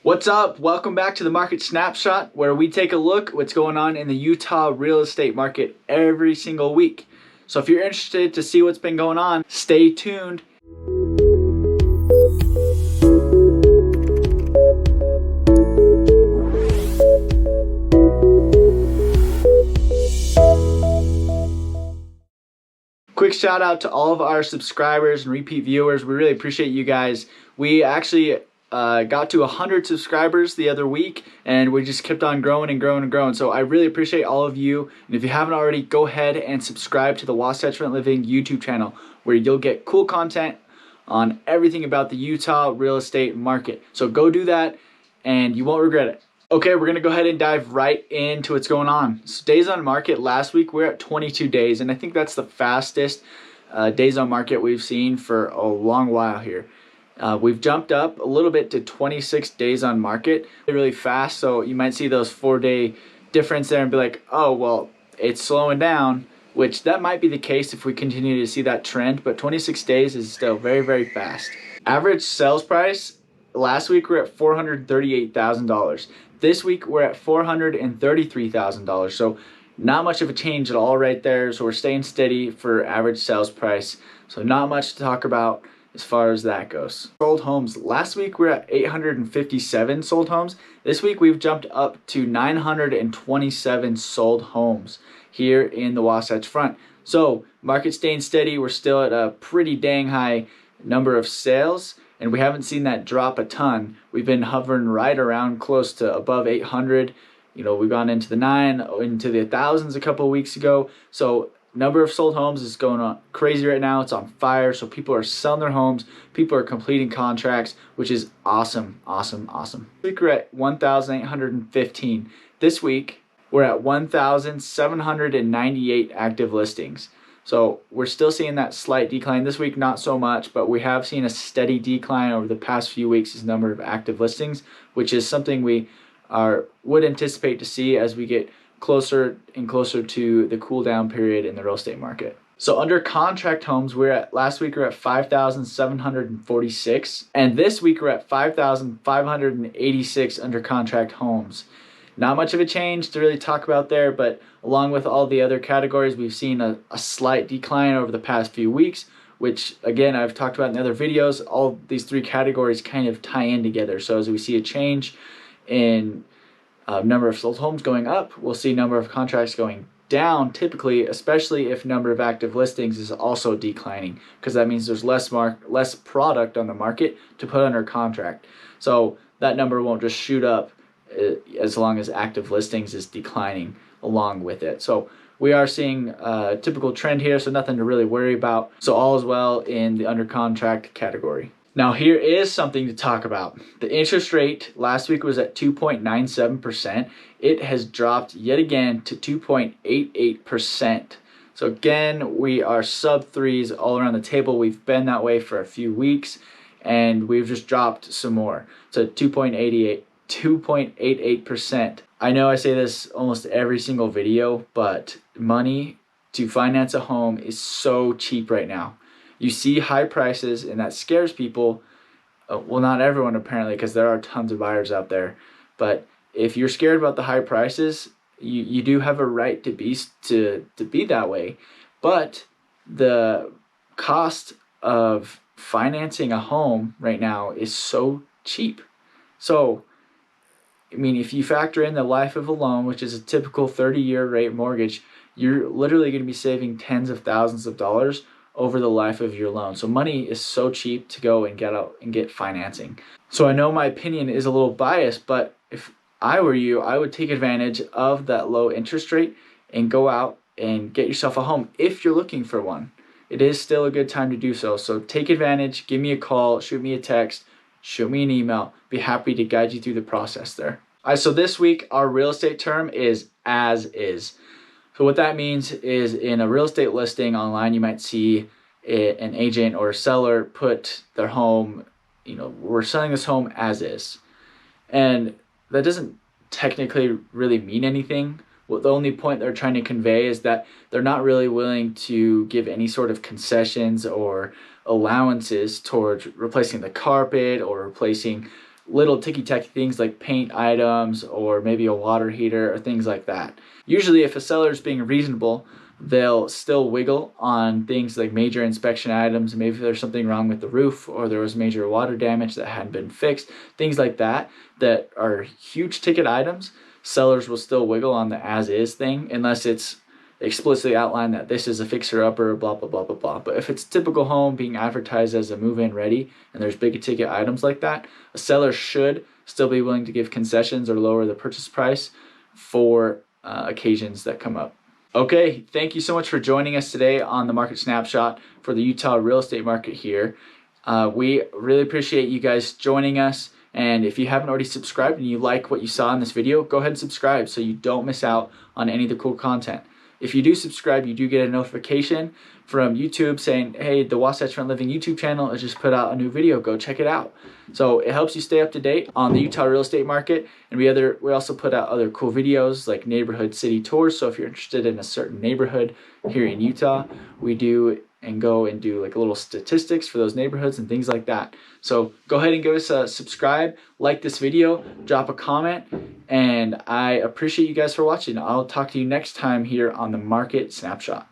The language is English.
What's up? Welcome back to the Market Snapshot, where we take a look at what's going on in the Utah real estate market every single week. So if you're interested to see what's been going on, stay tuned. Quick shout out to all of our subscribers and repeat viewers. We really appreciate you guys. We actually got to 100 subscribers the other week, and we just kept on growing and growing and growing. So I really appreciate all of you. And if you haven't already, go ahead and subscribe to the Wasatch Front Living YouTube channel, where you'll get cool content on everything about the Utah real estate market. So go do that and you won't regret it. Okay, we're gonna go ahead and dive right into what's going on. So days on market, last week we're at 22 days, and I think that's the fastest days on market we've seen for a long while here. We've jumped up a little bit to 26 days on market really fast, so you might see those 4-day difference there and be like, oh, well, it's slowing down, which that might be the case if we continue to see that trend, but 26 days is still very, very fast. Average sales price, last week we're at $438,000. This week we're at $433,000, so not much of a change at all right there. So we're staying steady for average sales price, so not much to talk about as far as that goes. Sold homes, last week we're at 857 sold homes. This week we've jumped up to 927 sold homes here in the Wasatch Front. So market staying steady. We're still at a pretty dang high number of sales, and we haven't seen that drop a ton. We've been hovering right around close to above 800. You know, we've gone into the thousands a couple of weeks ago. So number of sold homes is going on crazy right now. It's on fire. So people are selling their homes. People are completing contracts, which is awesome, awesome, awesome. This week we're at 1,815. This week we're at 1,798 active listings. So we're still seeing that slight decline. This week, not so much, but we have seen a steady decline over the past few weeks in number of active listings, which is something we would anticipate to see as we get closer and closer to the cool down period in the real estate market. So under contract homes, last week we're at 5,746, and this week we're at 5,586 under contract homes. Not much of a change to really talk about there, but along with all the other categories, we've seen a slight decline over the past few weeks, which again, I've talked about in other videos. All these three categories kind of tie in together. So as we see a change in number of sold homes going up, we'll see number of contracts going down typically, especially if number of active listings is also declining, because that means there's less product on the market to put under contract. So that number won't just shoot up as long as active listings is declining along with it. So we are seeing a typical trend here, so nothing to really worry about. So all is well in the under contract category. Now here is something to talk about. The interest rate last week was at 2.97%. It has dropped yet again to 2.88%. So again, we are sub threes all around the table. We've been that way for a few weeks, and we've just dropped some more. So 2.88%. I know I say this almost every single video, but money to finance a home is so cheap right now. You see high prices, and that scares people. Well, not everyone apparently, because there are tons of buyers out there. But if you're scared about the high prices, you do have a right to be that way. But the cost of financing a home right now is so cheap. So I mean, if you factor in the life of a loan, which is a typical 30-year rate mortgage, you're literally going to be saving tens of thousands of dollars over the life of your loan. So money is so cheap to go and get out and get financing. So I know my opinion is a little biased, but if I were you, I would take advantage of that low interest rate and go out and get yourself a home if you're looking for one. It is still a good time to do so. So take advantage, give me a call, shoot me a text, shoot me an email. Be happy to guide you through the process there. All right, so this week our real estate term is as is. So what that means is in a real estate listing online, you might see an agent or a seller put their home, we're selling this home as is. And that doesn't technically really mean anything. Well, the only point they're trying to convey is that they're not really willing to give any sort of concessions or allowances towards replacing the carpet or replacing little ticky-tacky things like paint items or maybe a water heater or things like that. Usually if a seller is being reasonable, they'll still wiggle on things like major inspection items. Maybe there's something wrong with the roof or there was major water damage that hadn't been fixed. Things like that that are huge ticket items, sellers will still wiggle on the as-is thing unless it's explicitly outlined that this is a fixer-upper, blah, blah, blah, blah, blah. But if it's typical home being advertised as a move-in ready and there's big ticket items like that, a seller should still be willing to give concessions or lower the purchase price for occasions that come up. Okay, thank you so much for joining us today on the Market Snapshot for the Utah real estate market here. We really appreciate you guys joining us. And if you haven't already subscribed and you like what you saw in this video, go ahead and subscribe so you don't miss out on any of the cool content. If you do subscribe, you do get a notification from YouTube saying, hey, the Wasatch Front Living YouTube channel has just put out a new video. Go check it out. So it helps you stay up to date on the Utah real estate market. And we also put out other cool videos like neighborhood city tours. So if you're interested in a certain neighborhood here in Utah, we do and go and do like a little statistics for those neighborhoods and things like that. So go ahead and give us a subscribe, like this video, drop a comment, and I appreciate you guys for watching. I'll talk to you next time here on the Market Snapshot.